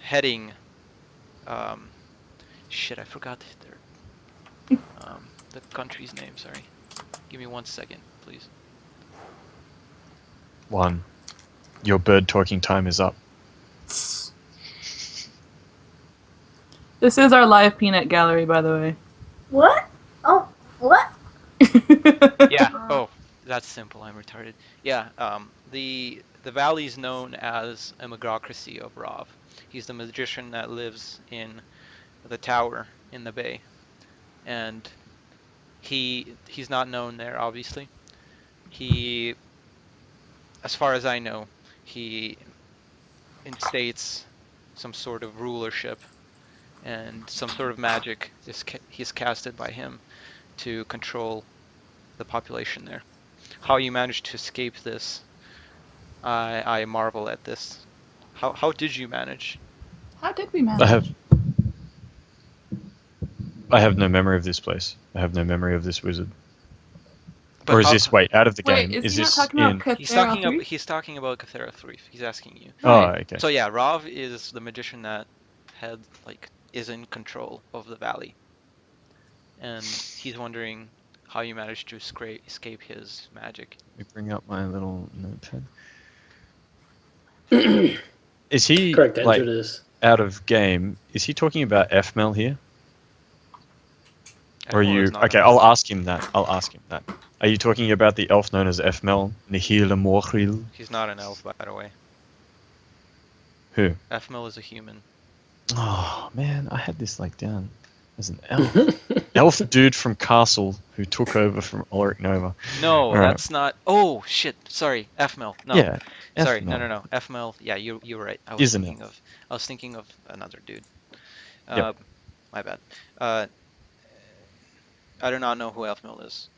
heading. Shit, I forgot the country's name. Sorry. Give me 1 second, please. 1. Your bird talking time is up. This is our live peanut gallery, by the way. What? Oh, what? Yeah. Oh, that's simple. I'm retarded. Yeah. The valley is known as a magocracy of Rav. He's the magician that lives in the tower in the bay, and he's not known there, obviously. He, as far as I know, he instates some sort of rulership, and some sort of magic is casted by him to control the population there. How you managed to escape this, I marvel at this. How did you manage? How did we manage? I have no memory of this place. I have no memory of this wizard. But or is this out of the game? Wait, is is he not this talking in? about He's talking about Cathera 3. He's asking you. Oh, Right. okay. So yeah, Rav is the magician that is in control of the valley, and he's wondering how you managed to escape his magic. Let me bring up my little notepad. Is he Correct answer to this. out of game? Is he talking about FML here? Or are you okay? I'll ask him that. Are you talking about the elf known as FML, Nihil Morghil? He's not an elf, by the way. Who? FML is a human. Oh man, I had this down as an elf. Elf dude from Castle who took over from Ulrich Nova. No, that's not. Oh shit! Sorry, FML. No. Yeah. Sorry, FML. no. FML. Yeah, you were right. I was thinking of another dude. Yep. My bad. I do not know who FML is.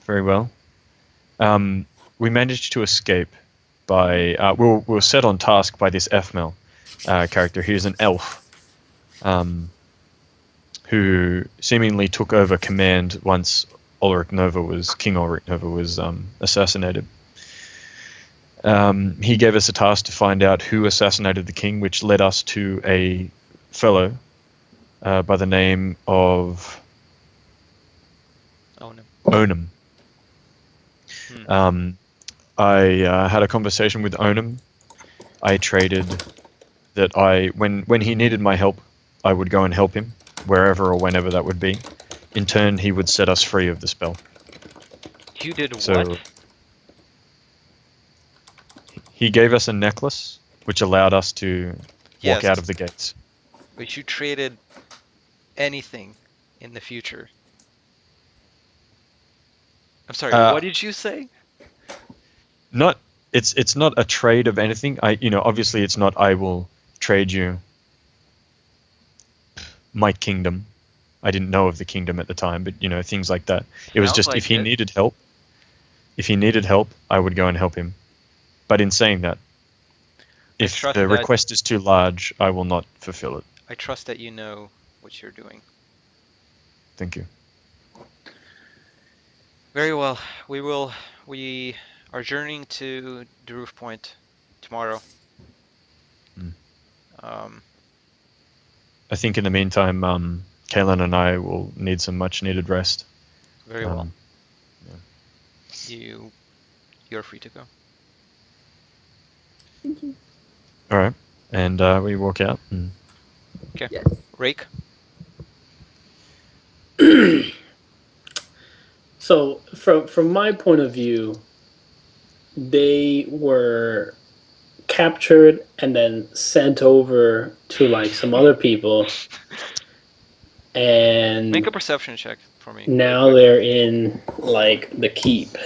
Very well. We managed to escape by we were set on task by this FML character. He is an elf who seemingly took over command once King Ulrich Nova was assassinated. He gave us a task to find out who assassinated the king, which led us to a fellow by the name of Onum. I had a conversation with Onum. I traded that when he needed my help, I would go and help him, wherever or whenever that would be. In turn, he would set us free of the spell. You did what? He gave us a necklace, which allowed us to walk out of the gates. But you traded anything in the future. I'm sorry, what did you say? It's not a trade of anything. Obviously it's not I will trade you my kingdom. I didn't know of the kingdom at the time, but things like that. It was just if he needed help, I would go and help him. But in saying that, if the request is too large, I will not fulfill it. I trust that you know what you're doing. Thank you. Very well. We are journeying to the roof point tomorrow. I think in the meantime, Kaylin and I will need some much needed rest. Very well. Yeah. You're free to go. Thank you. All right, and we walk out. Okay. Yes. Rake. So, from my point of view, they were captured and then sent over to some other people, and make a perception check for me. Now they're in the keep.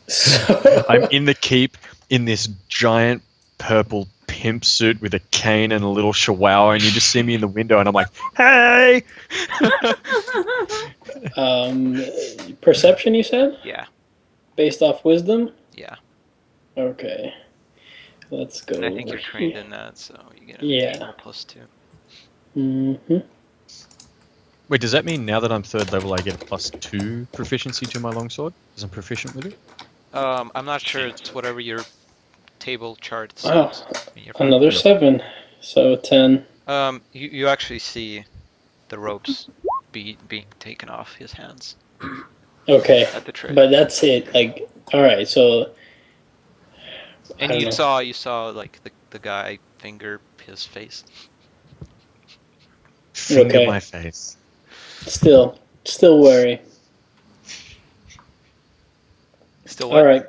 So I'm in the keep in this giant purple pimp suit with a cane and a little chihuahua, and you just see me in the window, and I'm like, "Hey!" Perception, you said? Yeah. Based off wisdom? Yeah. Okay. Let's go. And I think you're trained in that, so you get a +2. Mm-hmm. Wait, does that mean now that I'm 3rd level, I get a +2 proficiency to my longsword? Because I'm proficient with it? I'm not sure. It's whatever your table chart Wow, says in your phone. another 7. So 10. You actually see the ropes being taken off his hands Okay, at the tree, but that's it. Like, all right. So I and don't know. you saw like the guy finger his face. Finger my Okay, face. still wary. Still All what? right,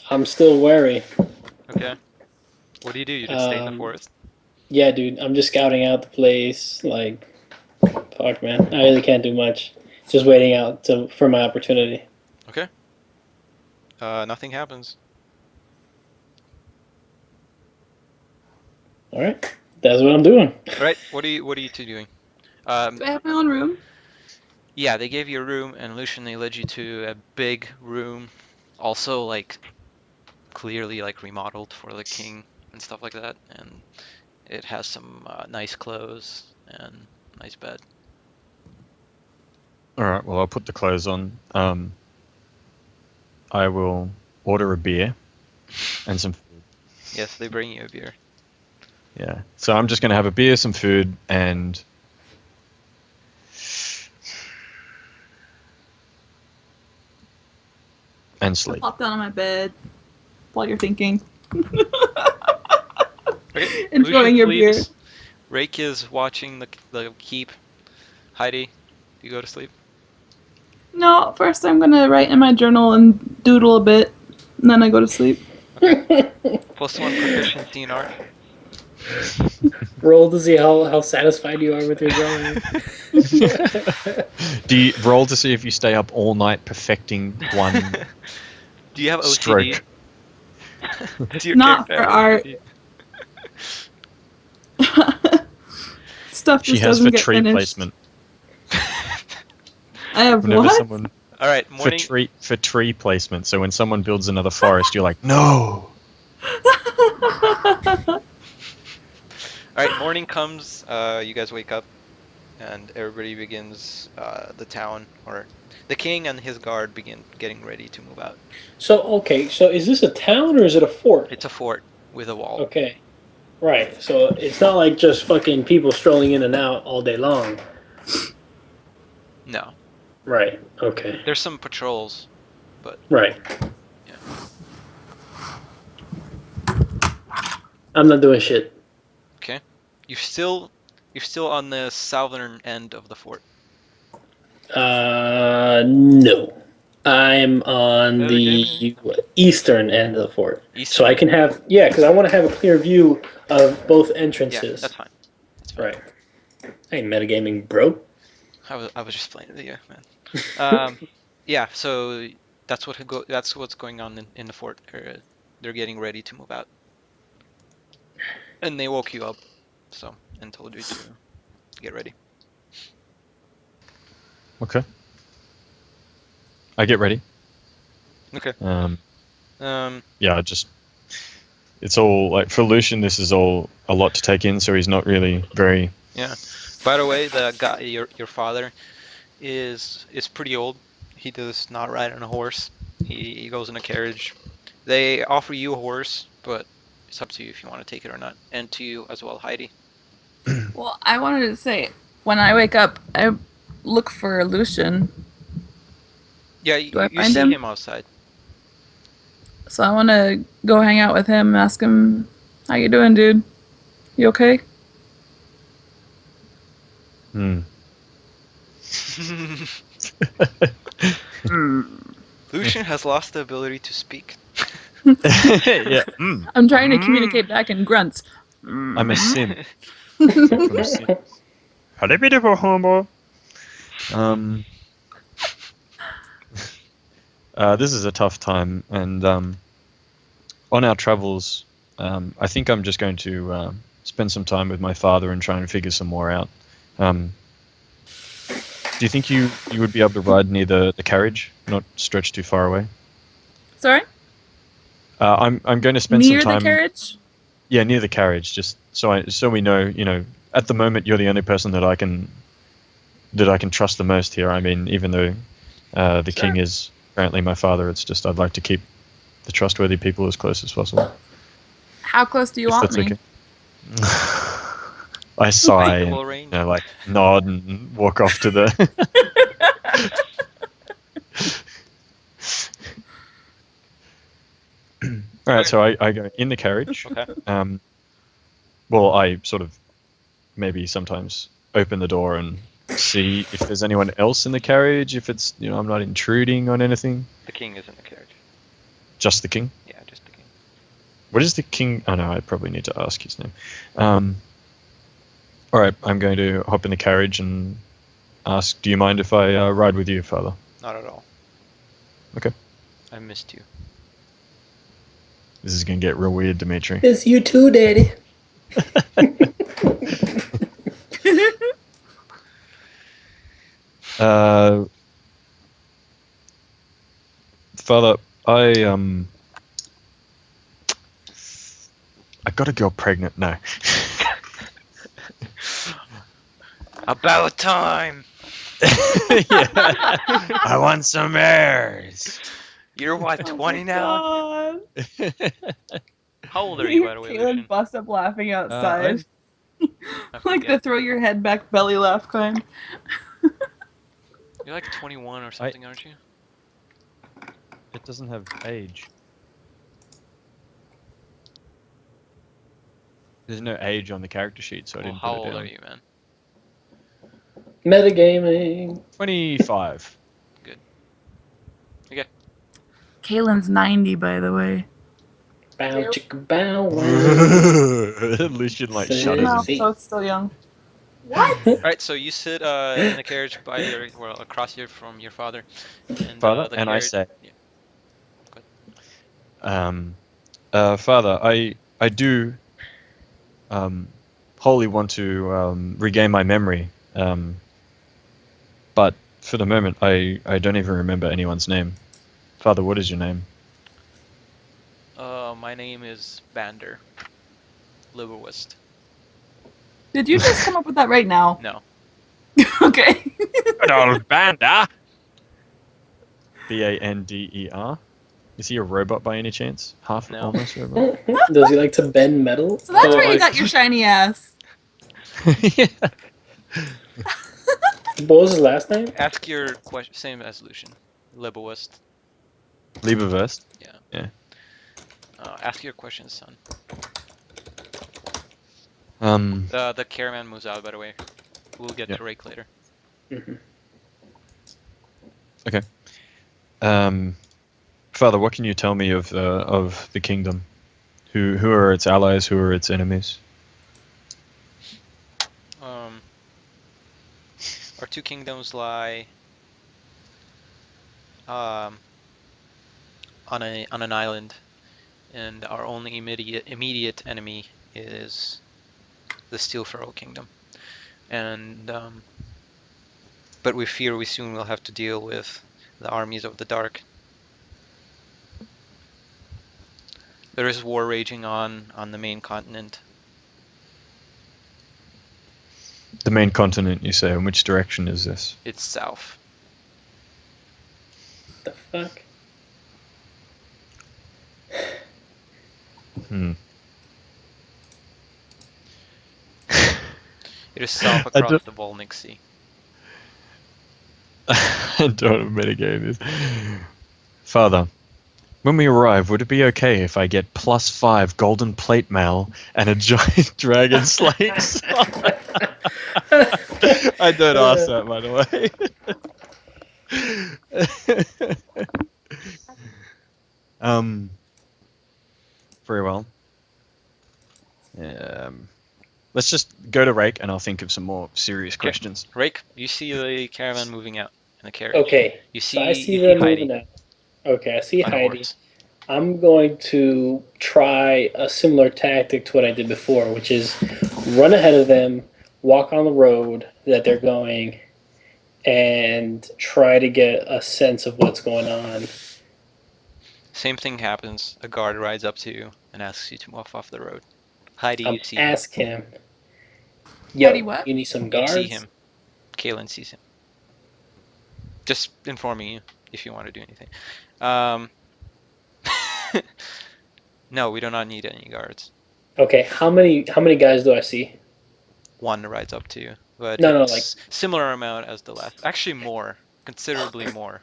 I'm still wary. Okay. What do? You just stay in the Um, forest? yeah, dude, I'm just scouting out the place. Like, fuck, man, I really can't do much. Just waiting out for my opportunity. Okay. Nothing happens. All right, that's what I'm doing. All right. What are you two doing? Do I have my own room? Yeah, they gave you a room, and Lucian, they led you to a big room, also like clearly like remodeled for the king and stuff like that, and it has some nice clothes and nice bed. All right. Well, I'll put the clothes on. I will order a beer and some food. Yes, they bring you a beer. Yeah. So I'm just gonna have a beer, some food, and I'll sleep. pop down on my bed while you're thinking. Okay, Lucian Enjoying your beer. sleeps. Rake is watching the keep. Heidi, do you go to sleep? No, first I'm gonna write in my journal and doodle a bit, and then I go to sleep. Okay. +1 proficiency in art. Roll to see how satisfied you are with your drawing. Do you roll to see if you stay up all night perfecting one Do you have stroke? OCD? Do your Not character for have art. OCD? Stuff She just has for doesn't get tree finished. placement. I have Whenever what? someone All right, for morning. tree placement. So when someone builds another forest, you're like, no. All right, morning comes. You guys wake up, and everybody begins. The town, or the king and his guard, begin getting ready to move out. So okay, so is this a town or is it a fort? It's a fort with a wall. Okay, right. So it's not like just fucking people strolling in and out all day long. No, Right. Okay. there's some patrols, but Right. yeah. I'm not doing shit. Okay. You're still on the southern end of the fort. No. I'm on Okay. the eastern end of the fort. So Eastern I end. can have, yeah, because I want to have a clear view of both Yeah, entrances. that's fine. That's fine. Right. I ain't metagaming, bro. I was just playing with you, man. Yeah. So that's what's going on in the fort. They're getting ready to move out, and they woke you up, so and told you to get ready. Okay. I get ready. Okay. Yeah, it's all like for Lucian. This is all a lot to take in, so he's not really very. Yeah. By the way, the guy, your father, is pretty old. He does not ride on a horse. He goes in a carriage. They offer you a horse, but it's up to you if you want to take it or not, and to you as well, Heidi. Well, I wanted to say, when I wake up, I look for Lucian. Yeah, Do I you find see him? him outside. So I want to go hang out with him, ask him, "How you doing, dude? You okay?" Hmm. Lucian has lost the ability to speak. Yeah. I'm trying to communicate back in grunts. I'm a sim. From Sim. Hello, beautiful homo. This is a tough time, and on our travels, I think I'm just going to spend some time with my father and try and figure some more out. Do you think you would be able to ride near the carriage, not stretch too far away? Sorry? I'm going to spend some Near the time. carriage? Yeah, near the carriage, just so we know. At the moment, you're the only person that I can trust the most here. I mean, even though the Sure. king is apparently my father, it's just I'd like to keep the trustworthy people as close as possible. How close do you If want that's me? okay. I sigh and range. like nod and walk off to the. All right, so I go in the carriage. Okay. Well, I sort of maybe sometimes open the door and see if there's anyone else in the carriage. If it's I'm not intruding on anything. The king is in the carriage. Just the king. Yeah, just the king. What is the king? Oh no, I probably need to ask his name. All right, I'm going to hop in the carriage and ask, do you mind if I ride with you, Father? Not at all. Okay. I missed you. This is going to get real weird, Dimitri. It's you too, Daddy. Father, I got a girl pregnant. No. About time. Yeah. I want some heirs. You're what, 20 now? God. How old are you, by the way, Caitlin Lucian? busts up laughing outside. I Like forget. the throw your head back, belly laugh kind. You're like 21 or something, aren't you? It doesn't have age. There's no age on the character sheet, so I Well, didn't how put it old down. are you, man? Metagaming. 25. Good. Okay. Caitlin's 90, by the way. Bow chicka bow wow. Lucian like Say shudders. No, And... see. so it's still young. What? Alright, so you sit in the carriage by your, well, across here from your father. And Father, the and I carriage... say, Yeah. Father, I do wholly want to regain my memory, but for the moment I don't even remember anyone's name. Father, what is your name? My name is Bander. Liverwest. Did you just come up with that right now? No. Okay. Good old Bander. Bander. Is he a robot by any chance? Half No. almost robot. Does he like to bend metal? So that's Oh, where you like- got your shiny ass. Yeah. What was his last name? Ask your question, same as Lucian. Liverwest. Lieberverst. Yeah. Yeah. Ask your questions, son. Um. The caravan moves out, by the way. We'll get Yep. to Rake later. Okay. Father, what can you tell me of the kingdom? Who are its allies? Who are its enemies? Our two kingdoms lie on an island, and our only immediate enemy is the Steelfurrow Kingdom. And but we fear we soon will have to deal with the armies of the Dark. There is war raging on the main continent. The main continent, you say. In which direction is this? It's south. The fuck? It is south I across don't- the Volnic Sea. I don't mitigate this. Father, when we arrive, would it be okay if I get +5 golden plate mail and a giant dragon slaying sword? I don't ask that, by the way. Very well. Let's just go to Rake, and I'll think of some more serious questions. Rake, you see the caravan moving out in the carriage. Okay. You So I see you them Heidi moving out. Okay, I see on a Heidi. horse. I'm going to try a similar tactic to what I did before, which is run ahead of them, walk on the road that they're going, and try to get a sense of what's going on. Same thing happens. A guard rides up to you and asks you to move off the road. Heidi, you see him. Ask him. Yo, Heidi, what? you need some You guards? see him. Kaylin sees him. Just informing you if you want to do anything. No, we do not need any guards. Okay, how many guys do I see? One rides up to you, but No, like it's similar amount as the last. Actually, more, considerably more.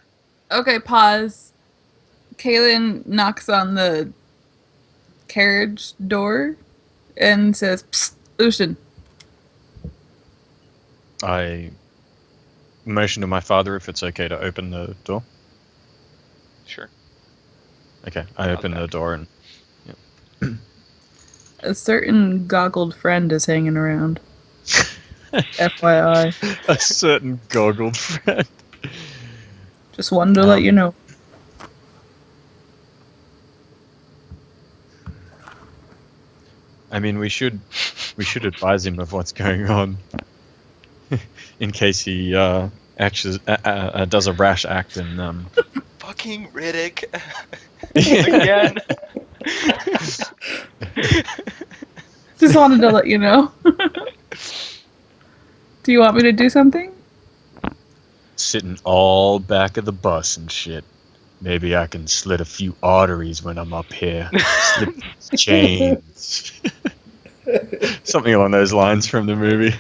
Okay, pause. Kaylin knocks on the carriage door and says, "Psst, Lucian." I motion to my father if it's okay to open the door. Sure. Okay, I open the door and. Yeah. A certain goggled friend is hanging around. FYI. A certain goggled friend. Just wanted to let you know. I mean, we should advise him of what's going on, in case he actually does a rash act and Fucking Riddick again. Just wanted to let you know. Do you want me to do something? Sitting all back of the bus and shit. Maybe I can slit a few arteries when I'm up here. Slip chains. Something along those lines from the movie.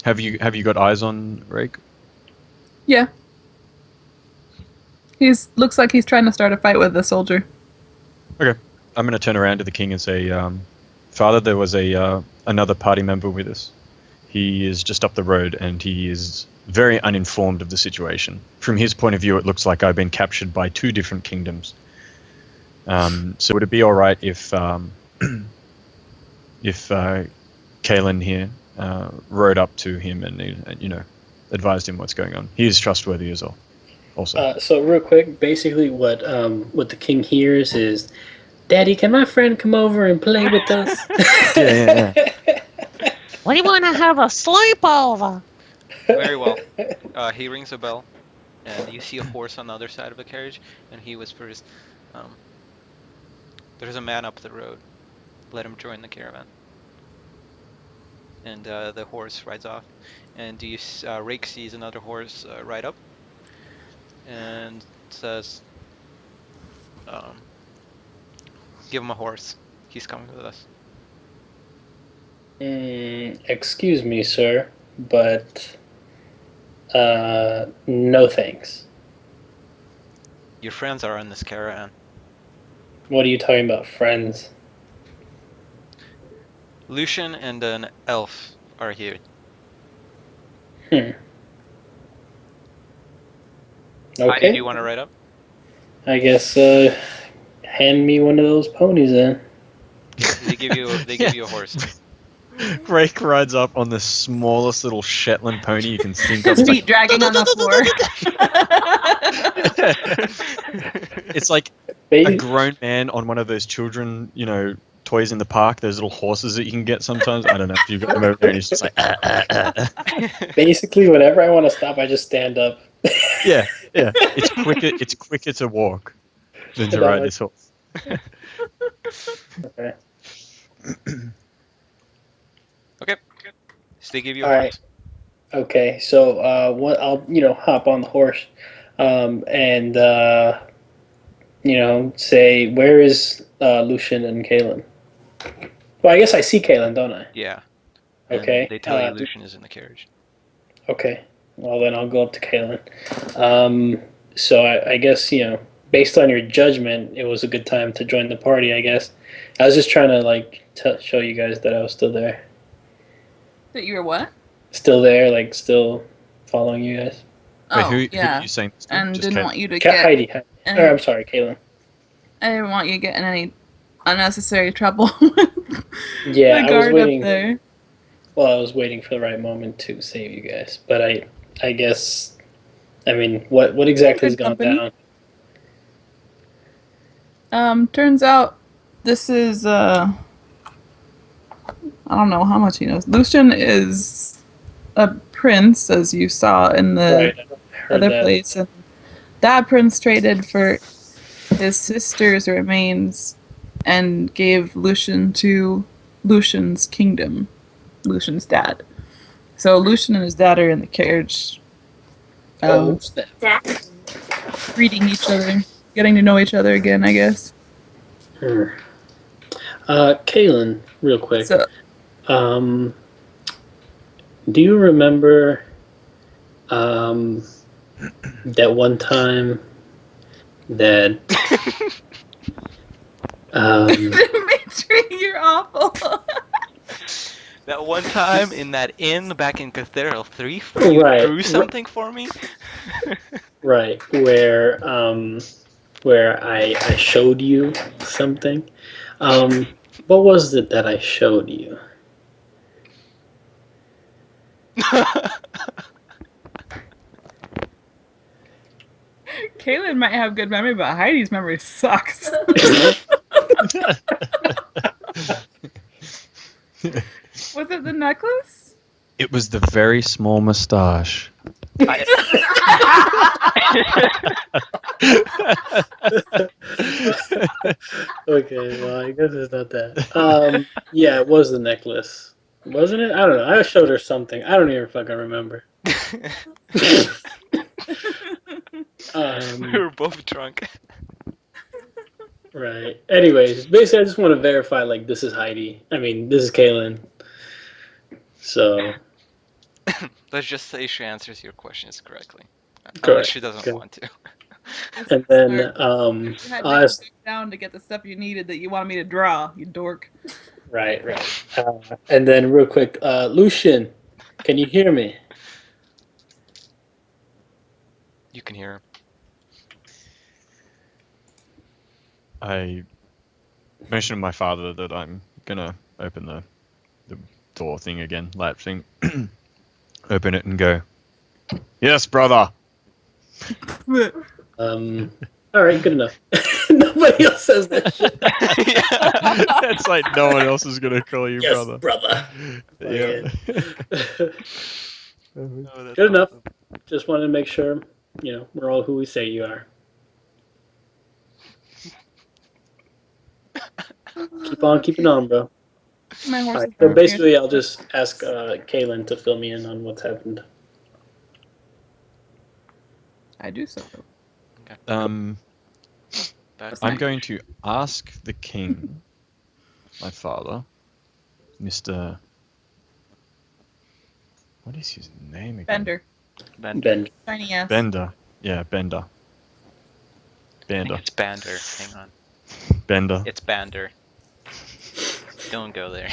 Have you got eyes on Rake? Yeah. Looks like he's trying to start a fight with a soldier. Okay. I'm gonna turn around to the king and say, Father, there was another party member with us. He is just up the road and he is very uninformed of the situation. From his point of view, it looks like I've been captured by 2 different kingdoms. So would it be all right if Kaylin here rode up to him and advised him what's going on? He is trustworthy as well. Also. So real quick, basically what the king hears is, "Daddy, can my friend come over and play with us?" Yeah. We want to have a sleepover. Very well. He rings a bell, and you see a horse on the other side of the carriage, and he whispers, "There's a man up the road. Let him join the caravan." And the horse rides off, and Rake sees another horse ride up, and says, "Give him a horse. He's coming with us." Excuse me, sir, but no thanks. Your friends are in this caravan. What are you talking about, friends? Lucian and an elf are here. Okay. Heidi, do you want to ride up? I guess hand me one of those ponies then. They give you a horse. Rake rides up on the smallest little Shetland pony you can think of. His feet dragging on the floor. It's like a grown man on one of those children, toys in the park, those little horses that you can get sometimes. I don't know if you've got them over there, and he's just like. Basically, whenever I want to stop, I just stand up. Yeah. It's quicker to walk than to ride this horse. Okay. Okay. So they give you a horse. Right. Okay, so I'll hop on the horse, and say, where is Lucian and Kaylin? Well, I guess I see Kaylin, don't I? Yeah. Okay. And they tell you Lucian is in the carriage. Okay. Well, then I'll go up to Kaylin. So I guess, based on your judgment, it was a good time to join the party, I guess. I was just trying to show you guys that I was still there. That you were what? Still there, still following you guys. Oh, Wait, who yeah. are you saying? And just didn't Kate? want you to get... Heidi. I'm sorry, Kaylin. I didn't want you to get in any unnecessary trouble. Yeah, the I was guard waiting. up there. Well, I was waiting for the right moment to save you guys, but I guess, what exactly has gone company. down? Turns out this is, I don't know how much he knows. Lucian is a prince, as you saw in the other place. And that prince traded for his sister's remains and gave Lucian to Lucian's kingdom, Lucian's dad. So Lucian and his dad are in the carriage. Snap. greeting each other, getting to know each other again, I guess. Kaylin, real quick. So, Do you remember that one time that Dimitri, you're awful. That one time in that inn back in Cathedral 3 where you drew something for me? Right, where I showed you something. What was it that I showed you? Kaylin might have good memory, but Heidi's memory sucks. Was it the necklace? It was the very small moustache. Okay, well, I guess it's not that. Yeah, it was the necklace. Wasn't it? I don't know. I showed her something. I don't even fucking remember. We were both drunk. Right. Anyways, basically, I just want to verify, like, this is Heidi. I mean, this is Kaylin. So. Let's just say she answers your questions correctly. Correct. Unless she doesn't want to. And then, You had to go down to get the stuff you needed that you wanted me to draw, you dork. Right. And then, real quick, Lucian, can you hear me? You can hear him. I mentioned to my father that I'm gonna open the door thing again, latch thing. Open it and go, "Yes, brother." All right, good enough. Nobody else says that shit. It's like no one else is gonna call you Yes, brother. Yeah. Oh, Good enough. Just wanted to make sure, we're all who we say you are. Keep on keeping on, bro. My horse Right, so basically, I'll just ask Kaylin to fill me in on what's happened. I do so. Okay. I'm going to ask the king, my father, Mr. What is his name again? Bender. Shiny ass. Bender. Yeah, Bender. I think it's Bander. Hang on. Bender. It's Bander. Don't go there.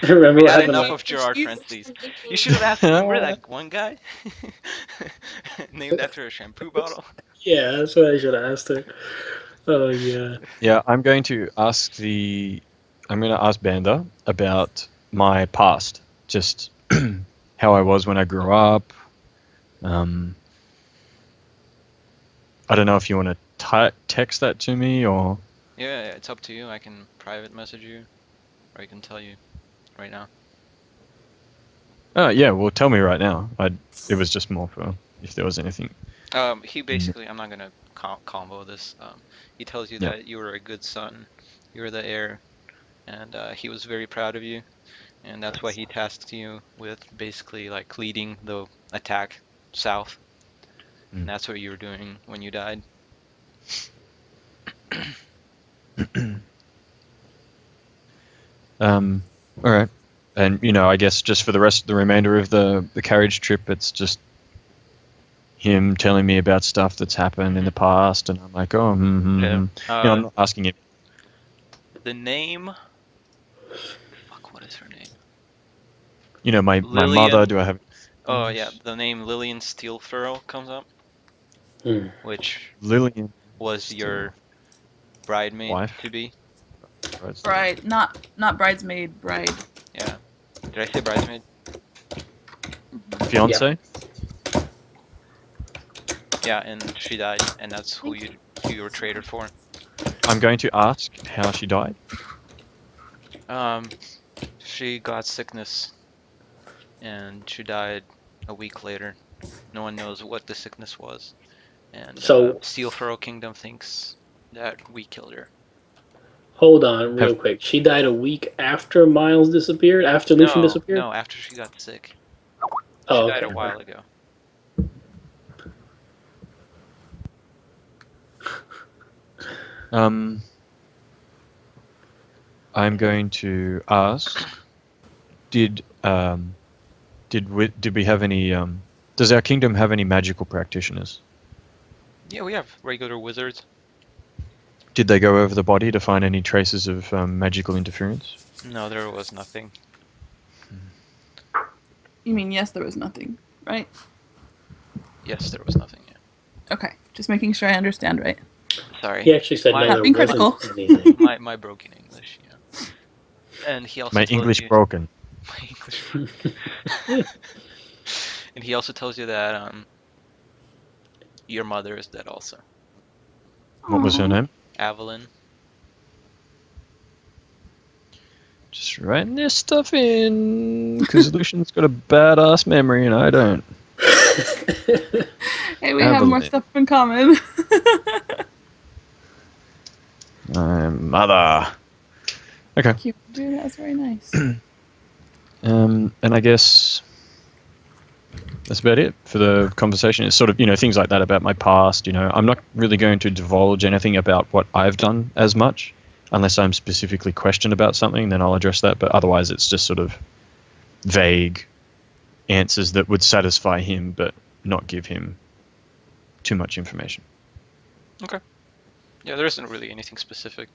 Remember We what had happened? enough of Gerard Friendlies. You should have asked. Remember that one guy named after a shampoo bottle? Yeah, that's what I should have asked her. Oh yeah. Yeah, I'm going to ask Bender about my past, just how I was when I grew up. I don't know if you want to text that to me or. Yeah, it's up to you. I can private message you, or I can tell you right now. Oh yeah, well tell me right now. It was just more for if there was anything. He basically, I'm not gonna combo this. He tells you that you were a good son, you were the heir, and he was very proud of you, and that's why he tasked you with basically like leading the attack south. And that's what you were doing when you died. All right, and I guess just for the remainder of the carriage trip, it's just him telling me about stuff that's happened in the past, and I'm like, oh, I'm not asking him. The name. Fuck, what is her name? My mother. Do I have? Oh yeah, the name Lillian Steelfurrow comes up, which Lillian was your bridemaid wife to be. Bride, not bridesmaid, bride. Yeah. Did I say bridesmaid? Fiance. Yeah, and she died, and that's who you were traded for. I'm going to ask how she died. She got sickness, and she died a week later. No one knows what the sickness was, and Steelfurrow Kingdom thinks that we killed her. Hold on, real quick. She died a week after Miles disappeared. After Lucian disappeared. No, after she got sick. Oh, she died a while ago. I'm going to ask. Did we have any? Does our kingdom have any magical practitioners? Yeah, we have regular wizards. Did they go over the body to find any traces of magical interference? No, there was nothing. You mean yes, there was nothing, right? Yes, there was nothing. Yeah. Okay, just making sure I understand right. Sorry. He actually said My- no, Not there being wasn't critical. anything. My broken English. Yeah. And he also My told English you broken. my English. And he also tells you that your mother is dead also. What was her Aw. name? Evelyn. Just writing this stuff in because Lucian's got a badass memory and I don't. Hey, we have more Evelyn. stuff in common. My mother. Okay. Cute, dude. That's very nice. And I guess that's about it for the conversation. It's sort of, things like that about my past. I'm not really going to divulge anything about what I've done as much, unless I'm specifically questioned about something, then I'll address that. But otherwise, it's just sort of vague answers that would satisfy him, but not give him too much information. Okay. Yeah, there isn't really anything specific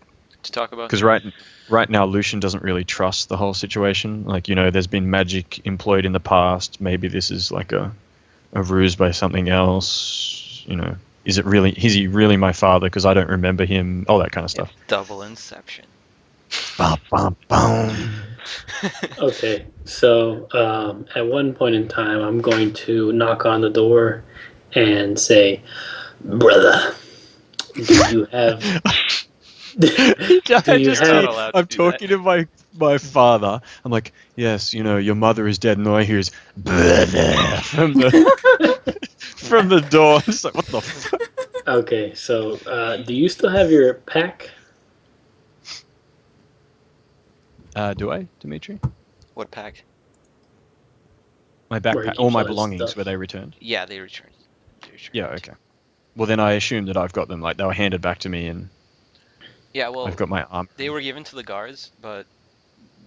to talk about. Because right now, Lucian doesn't really trust the whole situation. Like, there's been magic employed in the past. Maybe this is like a ruse by something else. Is he really my father? Because I don't remember him. All that kind of stuff. Double inception. Bum, bum, bum. Okay, so at one point in time, I'm going to knock on the door and say, "Brother, do you have?" I'm talking to my father. I'm like, yes, your mother is dead, and all I hear is brother from the door. It's like, what the fuck? Okay, so do you still have your pack? Do I, Dimitri? What pack? My Where he backpack, all keeps my all his belongings, stuff. were they returned? Yeah, they returned. Yeah, okay. Well, then I assume that I've got them. Like, they were handed back to me, and Yeah, well, I've got my arm. they were given to the guards, but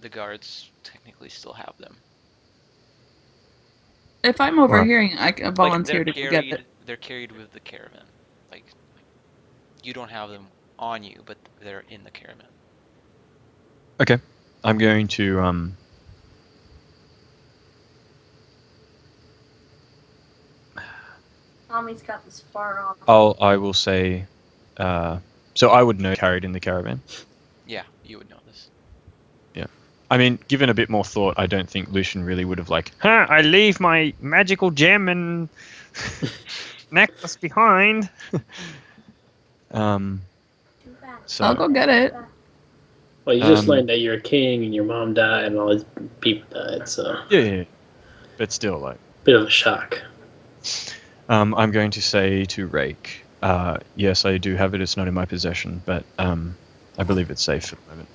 the guards technically still have them. If I'm overhearing, I can volunteer Like, to go get it. they're carried with the caravan. Like you don't have them on you, but they're in the caravan. Okay, I'm going to Tommy's got this far off. I will say, so I would know carried in the caravan. Yeah, you would know this. Yeah, I mean, given a bit more thought, I don't think Lucian really would have I leave my magical gem and necklace behind. So I'll go get it. Well, you just learned that you're a king and your mom died and all these people died, so yeah, but still, like, bit of a shock. I'm going to say to Rake, yes, I do have it. It's not in my possession, but I believe it's safe for the moment.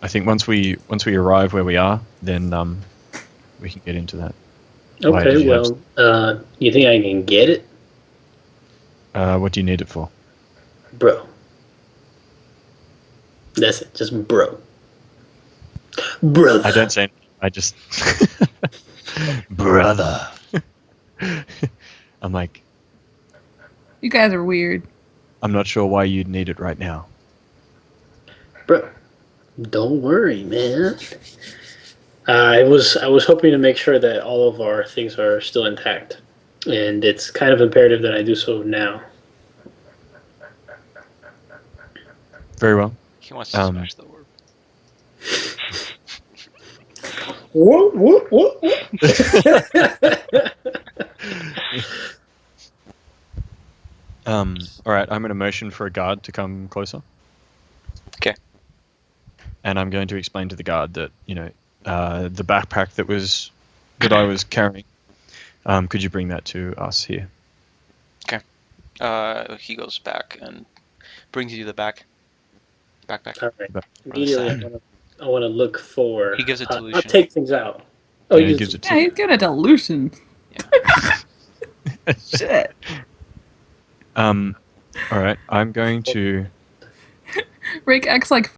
I think once we arrive where we are, then we can get into that. Okay, well, you think I can get it? What do you need it for? Bro. That's it, just bro. Brother. I don't say anything. I just... Brother. I'm like... You guys are weird. I'm not sure why you'd need it right now. Bro, don't worry, man. I was hoping to make sure that all of our things are still intact, and it's kind of imperative that I do so now. Very well. He wants to smash the orb. Whoop, whoop, whoop, whoop. All right, I'm going to motion for a guard to come closer. Okay. And I'm going to explain to the guard that, the backpack that I was carrying, could you bring that to us here? Okay. He goes back and brings you the backpack. All right. Immediately, I want to look for. He gives it to I'll Lucian. take things out. Oh, Yeah, he gives it to Yeah, he's good at dilution. Yeah. Shit. All right, I'm going to Rick acts like